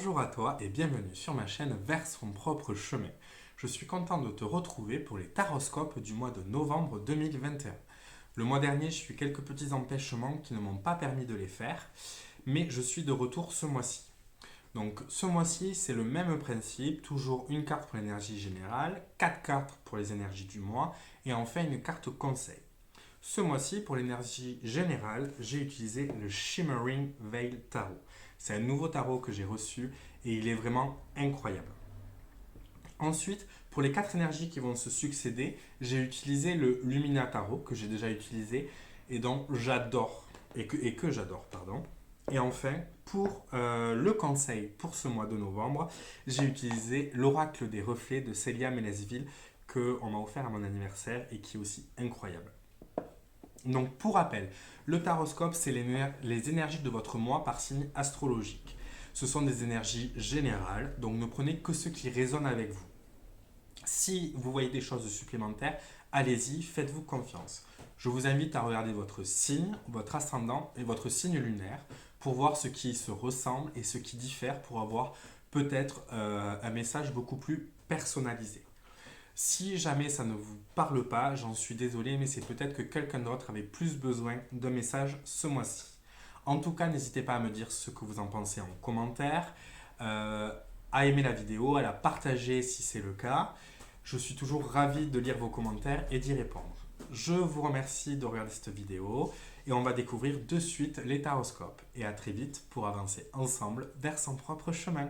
Bonjour à toi et bienvenue sur ma chaîne Vers son propre chemin. Je suis content de te retrouver pour les taroscopes du mois de novembre 2021. Le mois dernier, j'ai eu quelques petits empêchements qui ne m'ont pas permis de les faire, mais je suis de retour ce mois-ci. Donc ce mois-ci, c'est le même principe, toujours une carte pour l'énergie générale, quatre cartes pour les énergies du mois et enfin une carte conseil. Ce mois-ci, pour l'énergie générale, j'ai utilisé le Shimmering Veil Tarot. C'est un nouveau tarot que j'ai reçu et il est vraiment incroyable. Ensuite, pour les quatre énergies qui vont se succéder, j'ai utilisé le Lumina Tarot que j'ai déjà utilisé et dont j'adore et que j'adore, pardon. Et enfin, pour le conseil pour ce mois de novembre, j'ai utilisé l'Oracle des Reflets de Célia Ménesville qu'on m'a offert à mon anniversaire et qui est aussi incroyable. Donc, pour rappel, le taroscope, c'est les énergies de votre mois par signe astrologique. Ce sont des énergies générales, donc ne prenez que ce qui résonne avec vous. Si vous voyez des choses supplémentaires, allez-y, faites-vous confiance. Je vous invite à regarder votre signe, votre ascendant et votre signe lunaire pour voir ce qui se ressemble et ce qui diffère pour avoir peut-être un message beaucoup plus personnalisé. Si jamais ça ne vous parle pas, j'en suis désolé, mais c'est peut-être que quelqu'un d'autre avait plus besoin d'un message ce mois-ci. En tout cas, n'hésitez pas à me dire ce que vous en pensez en commentaire, euh, à aimer la vidéo, à la partager si c'est le cas. Je suis toujours ravi de lire vos commentaires et d'y répondre. Je vous remercie de regarder cette vidéo et on va découvrir de suite les taroscopes. Et à très vite pour avancer ensemble vers son propre chemin.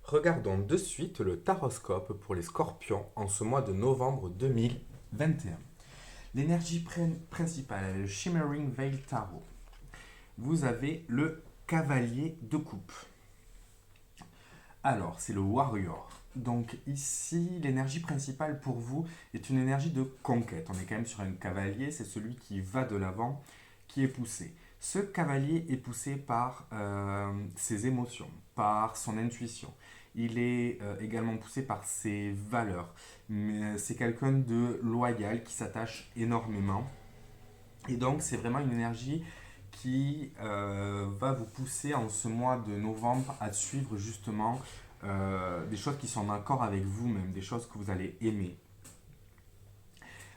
Regardons de suite le taroscope pour les scorpions en ce mois de novembre 2021. L'énergie principale est le Shimmering Veil Tarot. Vous avez le cavalier de coupe. Alors, c'est le warrior. Donc ici, l'énergie principale pour vous est une énergie de conquête. On est quand même sur un cavalier, c'est celui qui va de l'avant, qui est poussé. Ce cavalier est poussé par ses émotions, par son intuition. Il est également poussé par ses valeurs. Mais c'est quelqu'un de loyal qui s'attache énormément. Et donc, c'est vraiment une énergie qui va vous pousser en ce mois de novembre à suivre justement des choses qui sont en accord avec vous-même, des choses que vous allez aimer.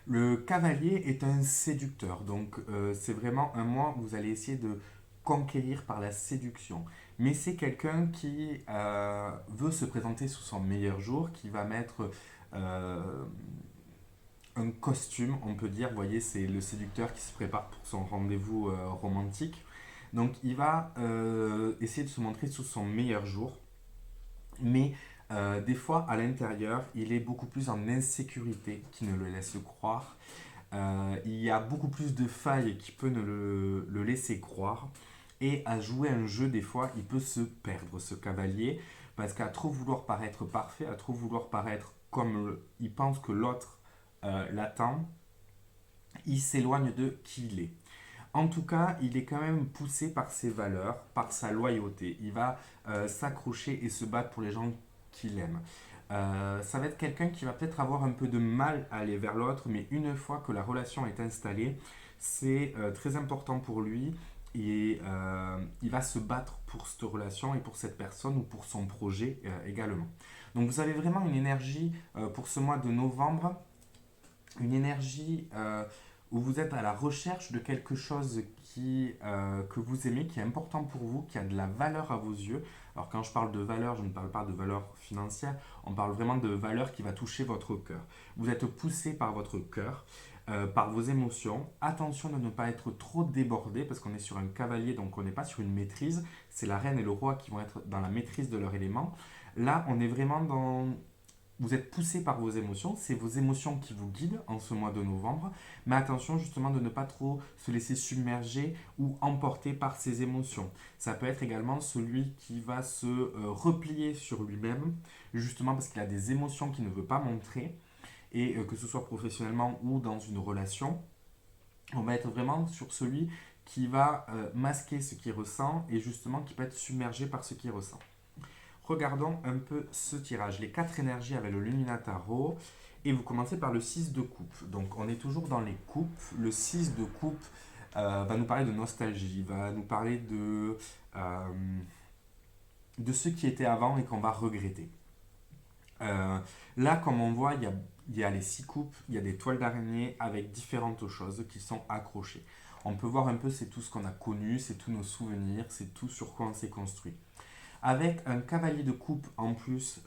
Le cavalier est un séducteur, donc c'est vraiment un mois où vous allez essayer de conquérir par la séduction. Mais c'est quelqu'un qui veut se présenter sous son meilleur jour, qui va mettre un costume, on peut dire. Vous voyez, c'est le séducteur qui se prépare pour son rendez-vous romantique. Donc il va essayer de se montrer sous son meilleur jour. Mais des fois, à l'intérieur, il est beaucoup plus en insécurité qu'il ne le laisse croire. Il y a beaucoup plus de failles qui peut ne le laisser croire. Et à jouer un jeu, des fois, il peut se perdre, ce cavalier, parce qu'à trop vouloir paraître parfait, à trop vouloir paraître comme il pense que l'autre l'attend, il s'éloigne de qui il est. En tout cas, il est quand même poussé par ses valeurs, par sa loyauté. Il va s'accrocher et se battre pour les gens qu'il aime. Ça va être quelqu'un qui va peut-être avoir un peu de mal à aller vers l'autre, mais une fois que la relation est installée, c'est très important pour lui et il va se battre pour cette relation et pour cette personne ou pour son projet également. Donc vous avez vraiment une énergie pour ce mois de novembre, une énergie où vous êtes à la recherche de quelque chose que vous aimez, qui est important pour vous, qui a de la valeur à vos yeux. Alors quand je parle de valeur, je ne parle pas de valeur financière, on parle vraiment de valeur qui va toucher votre cœur. Vous êtes poussé par votre cœur, par vos émotions. Attention de ne pas être trop débordé parce qu'on est sur un cavalier, donc on n'est pas sur une maîtrise. C'est la reine et le roi qui vont être dans la maîtrise de leur élément. Là, on est vraiment dans vous êtes poussé par vos émotions, c'est vos émotions qui vous guident en ce mois de novembre, mais attention justement de ne pas trop se laisser submerger ou emporter par ces émotions. Ça peut être également celui qui va se replier sur lui-même, justement parce qu'il a des émotions qu'il ne veut pas montrer, et que ce soit professionnellement ou dans une relation, on va être vraiment sur celui qui va masquer ce qu'il ressent et justement qui peut être submergé par ce qu'il ressent. Regardons un peu ce tirage. Les quatre énergies avec le Lumina Tarot. Et vous commencez par le 6 de coupe. Donc on est toujours dans les coupes. Le 6 de coupe va nous parler de nostalgie, va nous parler de ce qui était avant et qu'on va regretter. Euh, Là, comme on voit, il y a les 6 coupes, il y a des toiles d'araignée avec différentes choses qui sont accrochées. On peut voir un peu, c'est tout ce qu'on a connu, c'est tous nos souvenirs, c'est tout sur quoi on s'est construit. Avec un cavalier de coupe en plus,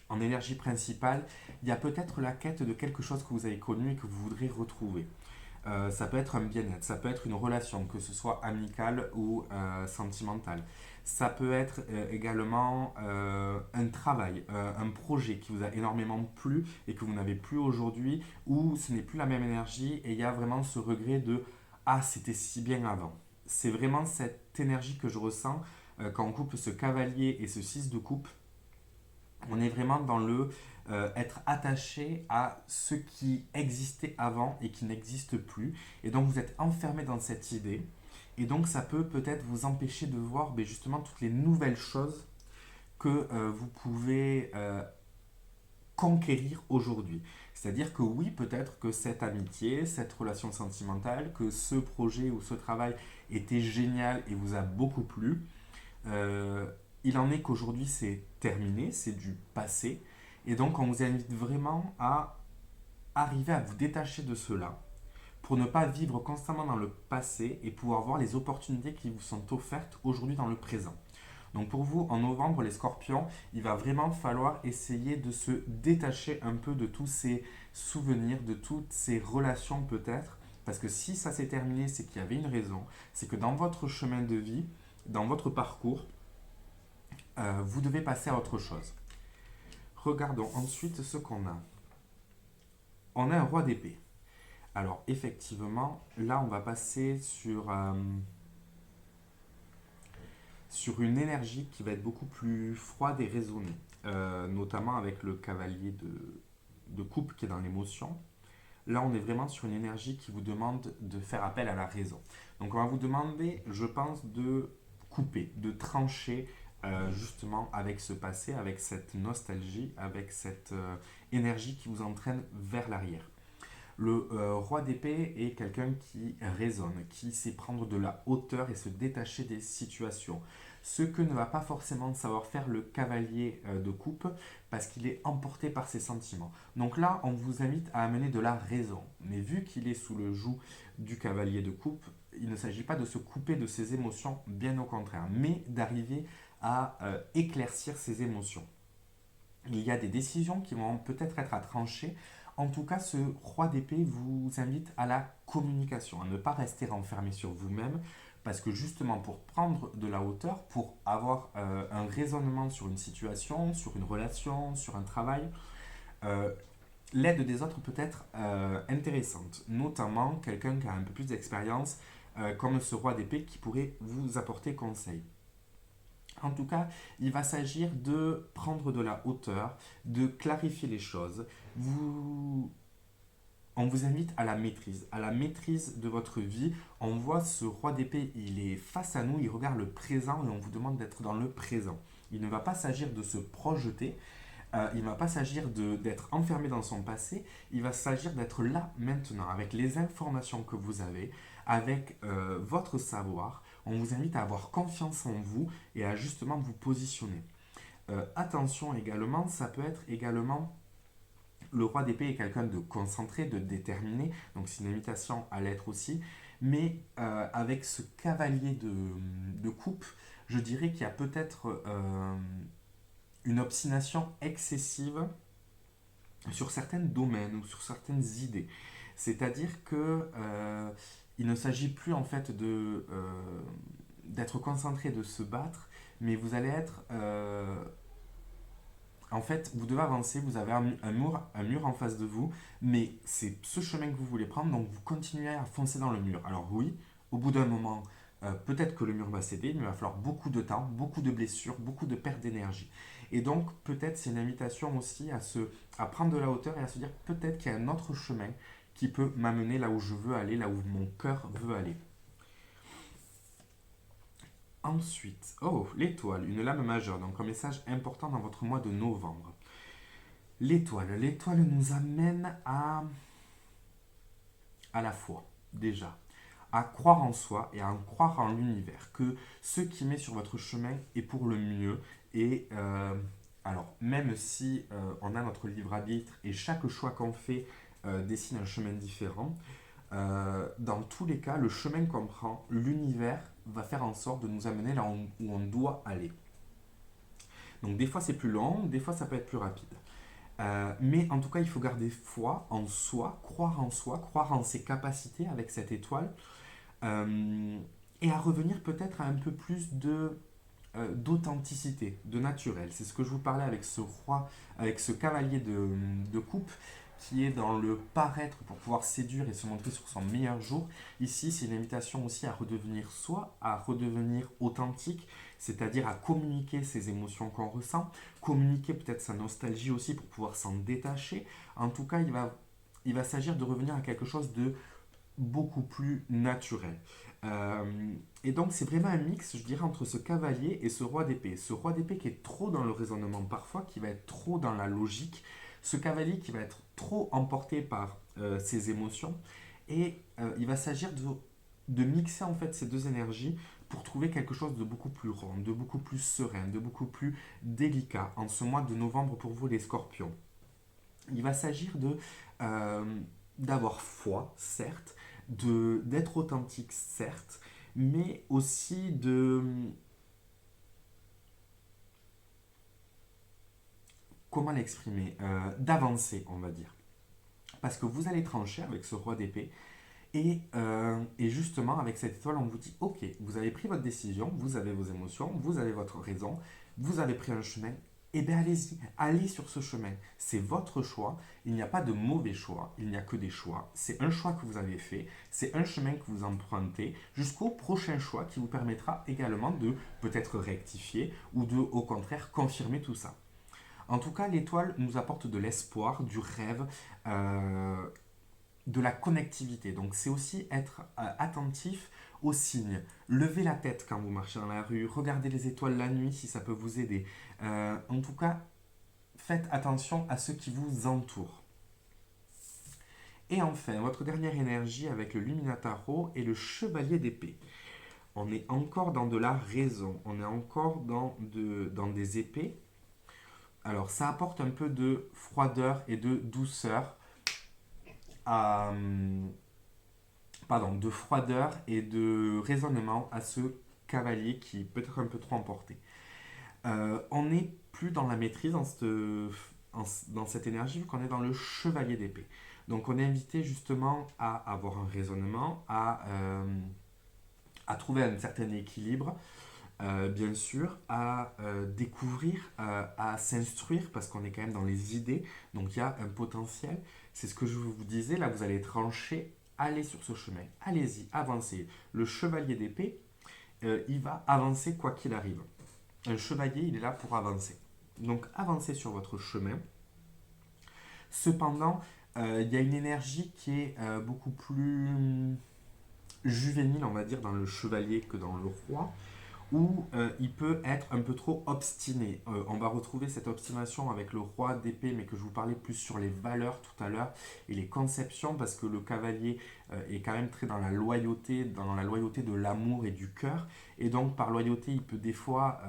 en énergie principale, il y a peut-être la quête de quelque chose que vous avez connu et que vous voudrez retrouver. Ça peut être un bien-être, ça peut être une relation, que ce soit amicale ou sentimentale. Ça peut être également un travail, un projet qui vous a énormément plu et que vous n'avez plus aujourd'hui, ou ce n'est plus la même énergie et il y a vraiment ce regret de ah, c'était si bien avant. C'est vraiment cette énergie que je ressens quand on coupe ce cavalier et ce 6 de coupe. On est vraiment dans le être attaché à ce qui existait avant et qui n'existe plus. Et donc vous êtes enfermé dans cette idée. Et donc ça peut peut-être vous empêcher de voir ben, justement toutes les nouvelles choses que vous pouvez conquérir aujourd'hui. C'est-à-dire que oui, peut-être que cette amitié, cette relation sentimentale, que ce projet ou ce travail était génial et vous a beaucoup plu. Euh, il en est qu'aujourd'hui c'est terminé, c'est du passé. Et donc on vous invite vraiment à arriver à vous détacher de cela pour ne pas vivre constamment dans le passé et pouvoir voir les opportunités qui vous sont offertes aujourd'hui dans le présent. Donc pour vous, en novembre, les scorpions, il va vraiment falloir essayer de se détacher un peu de tous ces souvenirs, de toutes ces relations peut-être. Parce que si ça s'est terminé, c'est qu'il y avait une raison. C'est que dans votre chemin de vie, dans votre parcours, vous devez passer à autre chose. Regardons ensuite ce qu'on a. On a un roi d'épée. Alors effectivement, là on va passer sur une énergie qui va être beaucoup plus froide et raisonnée, notamment avec le cavalier de coupe qui est dans l'émotion. Là, on est vraiment sur une énergie qui vous demande de faire appel à la raison. Donc, on va vous demander, je pense, de couper, de trancher justement avec ce passé, avec cette nostalgie, avec cette énergie qui vous entraîne vers l'arrière. Le roi d'épée est quelqu'un qui raisonne, qui sait prendre de la hauteur et se détacher des situations. Ce que ne va pas forcément savoir faire le cavalier de coupe parce qu'il est emporté par ses sentiments. Donc là, on vous invite à amener de la raison. Mais vu qu'il est sous le joug du cavalier de coupe, il ne s'agit pas de se couper de ses émotions, bien au contraire, mais d'arriver à éclaircir ses émotions. Il y a des décisions qui vont peut-être être à trancher. En tout cas, ce roi d'épée vous invite à la communication, à ne pas rester renfermé sur vous-même, parce que justement pour prendre de la hauteur, pour avoir un raisonnement sur une situation, sur une relation, sur un travail, euh, l'aide des autres peut être intéressante, notamment quelqu'un qui a un peu plus d'expérience, comme ce roi d'épée qui pourrait vous apporter conseil. En tout cas, il va s'agir de prendre de la hauteur, de clarifier les choses. On vous invite à la maîtrise de votre vie. On voit ce roi d'épée, il est face à nous, il regarde le présent et on vous demande d'être dans le présent. Il ne va pas s'agir de se projeter, il ne va pas s'agir d'être enfermé dans son passé, il va s'agir d'être là maintenant, avec les informations que vous avez, avec votre savoir. On vous invite à avoir confiance en vous et à justement vous positionner. Attention également, ça peut être également le roi d'épée est quelqu'un de concentré, de déterminé, donc c'est une invitation à l'être aussi. Mais avec ce cavalier de coupe, je dirais qu'il y a peut-être une obstination excessive sur certains domaines ou sur certaines idées. C'est-à-dire que il ne s'agit plus en fait d'être concentré, de se battre, mais vous allez être en fait, vous devez avancer, vous avez un mur en face de vous, mais c'est ce chemin que vous voulez prendre, donc vous continuez à foncer dans le mur. Alors oui, au bout d'un moment, peut-être que le mur va céder, mais il va falloir beaucoup de temps, beaucoup de blessures, beaucoup de perte d'énergie. Et donc, peut-être c'est une invitation aussi à prendre de la hauteur et à se dire peut-être qu'il y a un autre chemin qui peut m'amener là où je veux aller, là où mon cœur veut aller. Ensuite, oh, l'étoile, une lame majeure, donc un message important dans votre mois de novembre. L'étoile nous amène à la foi, déjà. à croire en soi et à en croire en l'univers, que ce qui met sur votre chemin est pour le mieux. Et alors, même si on a notre libre arbitre et chaque choix qu'on fait dessine un chemin différent, dans tous les cas, le chemin qu'on prend, l'univers va faire en sorte de nous amener là où on doit aller. Donc des fois c'est plus long, des fois ça peut être plus rapide. Mais en tout cas, il faut garder foi en soi, croire en ses capacités avec cette étoile, et à revenir peut-être à un peu plus d'authenticité, de naturel. C'est ce que je vous parlais avec ce roi, avec ce cavalier de coupe qui est dans le paraître pour pouvoir séduire et se montrer sur son meilleur jour. Ici, c'est une invitation aussi à redevenir soi, à redevenir authentique, c'est-à-dire à communiquer ses émotions qu'on ressent, communiquer peut-être sa nostalgie aussi pour pouvoir s'en détacher. En tout cas, il va s'agir de revenir à quelque chose de beaucoup plus naturel. Et donc c'est vraiment un mix, je dirais, entre ce cavalier et ce roi d'épée. Ce roi d'épée qui est trop dans le raisonnement parfois, qui va être trop dans la logique. Ce cavalier qui va être trop emporté par ses émotions. Et il va s'agir de mixer en fait ces deux énergies pour trouver quelque chose de beaucoup plus rond, de beaucoup plus serein, de beaucoup plus délicat en ce mois de novembre pour vous les scorpions. Il va s'agir euh, d'avoir foi, certes, d'être authentique, certes, mais aussi comment l'exprimer, d'avancer, on va dire. Parce que vous allez trancher avec ce roi d'épée, et justement, avec cette étoile, on vous dit, ok, vous avez pris votre décision, vous avez vos émotions, vous avez votre raison, vous avez pris un chemin, eh bien allez-y, allez sur ce chemin. C'est votre choix, il n'y a pas de mauvais choix, il n'y a que des choix. C'est un choix que vous avez fait, c'est un chemin que vous empruntez jusqu'au prochain choix qui vous permettra également de peut-être rectifier ou de, au contraire, confirmer tout ça. En tout cas, l'étoile nous apporte de l'espoir, du rêve, de la connectivité. Donc c'est aussi être attentif aux signes. Levez la tête quand vous marchez dans la rue, regardez les étoiles la nuit si ça peut vous aider. En tout cas, faites attention à ce qui vous entoure. Et enfin, votre dernière énergie avec le Luminataro et le Chevalier d'épée. On est encore dans de la raison, on est encore dans des épées. Alors ça apporte un peu de froideur et de douceur à, de froideur et de raisonnement à ce cavalier qui est peut-être un peu trop emporté. On n'est plus dans la maîtrise dans cette énergie vu qu'on est dans le chevalier d'épée. Donc on est invité justement à avoir un raisonnement, à trouver un certain équilibre, bien sûr, à découvrir, à s'instruire, parce qu'on est quand même dans les idées, donc il y a un potentiel. C'est ce que je vous disais, là vous allez trancher, allez sur ce chemin, allez-y, avancez. Le chevalier d'épée, il va avancer quoi qu'il arrive. Un chevalier, il est là pour avancer. Donc avancez sur votre chemin. Cependant, il y a une énergie qui est beaucoup plus juvénile, on va dire, dans le chevalier que dans le roi, où il peut être un peu trop obstiné. On va retrouver cette obstination avec le roi d'épée, mais que je vous parlais plus sur les valeurs tout à l'heure et les conceptions, parce que le cavalier est quand même très dans la loyauté de l'amour et du cœur. Et donc par loyauté, il peut des fois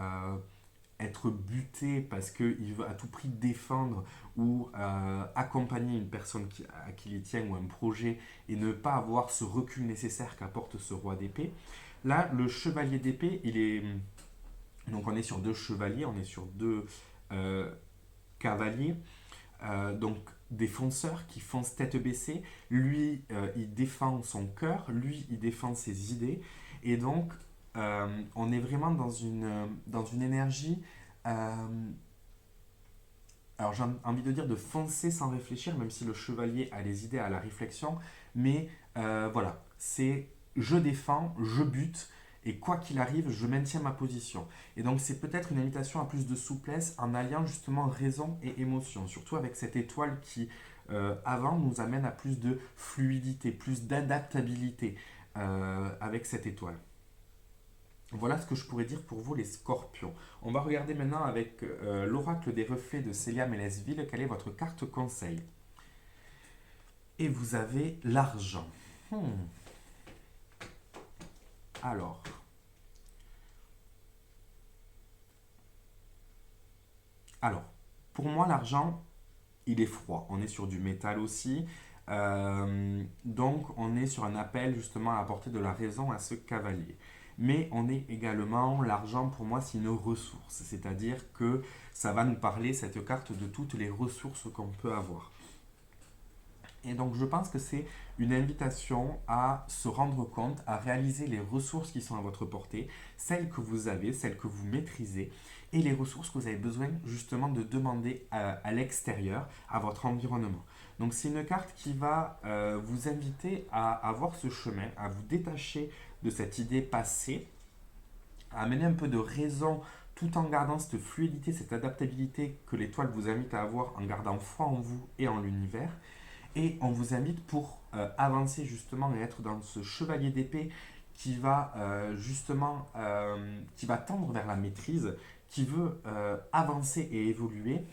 être buté parce qu'il veut à tout prix défendre ou accompagner une personne à qui il tient ou un projet et ne pas avoir ce recul nécessaire qu'apporte ce roi d'épée. Là, le chevalier d'épée, il est. Donc, on est sur deux chevaliers, on est sur deux cavaliers. Donc, des fonceurs qui foncent tête baissée. Lui, il défend son cœur, lui, il défend ses idées. Et donc, on est vraiment dans une énergie. Alors, j'ai envie de dire de foncer sans réfléchir, même si le chevalier a les idées à la réflexion. Mais voilà, c'est je défends, je bute, et quoi qu'il arrive, je maintiens ma position. Et donc c'est peut-être une invitation à plus de souplesse en alliant justement raison et émotion, surtout avec cette étoile qui, avant, nous amène à plus de fluidité, plus d'adaptabilité avec cette étoile. Voilà ce que je pourrais dire pour vous les scorpions. On va regarder maintenant avec l'oracle des reflets de Célia Mélesville, quelle est votre carte conseil. Et vous avez l'argent. Alors, alors, pour moi, l'argent, il est froid. On est sur du métal aussi. Donc, on est sur un appel justement à apporter de la raison à ce cavalier. Mais on est également, l'argent pour moi, c'est une ressource. C'est-à-dire que ça va nous parler, cette carte, de toutes les ressources qu'on peut avoir. Et donc, je pense que c'est une invitation à se rendre compte, à réaliser les ressources qui sont à votre portée, celles que vous avez, celles que vous maîtrisez, et les ressources que vous avez besoin justement de demander à l'extérieur, à votre environnement. Donc, c'est une carte qui va vous inviter à avoir ce chemin, à vous détacher de cette idée passée, à amener un peu de raison tout en gardant cette fluidité, cette adaptabilité que l'étoile vous invite à avoir en gardant foi en vous et en l'univers. Et on vous invite pour avancer justement et être dans ce chevalier d'épée qui va qui va tendre vers la maîtrise, qui veut avancer et évoluer,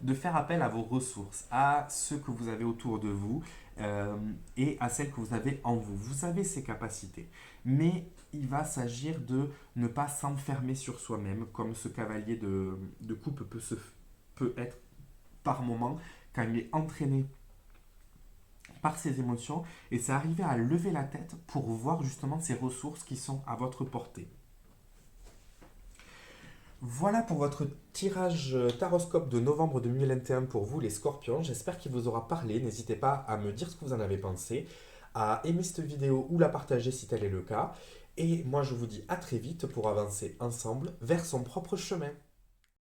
de faire appel à vos ressources, à ceux que vous avez autour de vous et à celles que vous avez en vous. Vous avez ces capacités, mais il va s'agir de ne pas s'enfermer sur soi-même, comme ce cavalier de coupe peut être par moment quand il est entraîné par ses émotions, et c'est arriver à lever la tête pour voir justement ces ressources qui sont à votre portée. Voilà pour votre tirage taroscope de novembre 2021 pour vous les scorpions. J'espère qu'il vous aura parlé. N'hésitez pas à me dire ce que vous en avez pensé, à aimer cette vidéo ou la partager si tel est le cas. Et moi je vous dis à très vite pour avancer ensemble vers son propre chemin.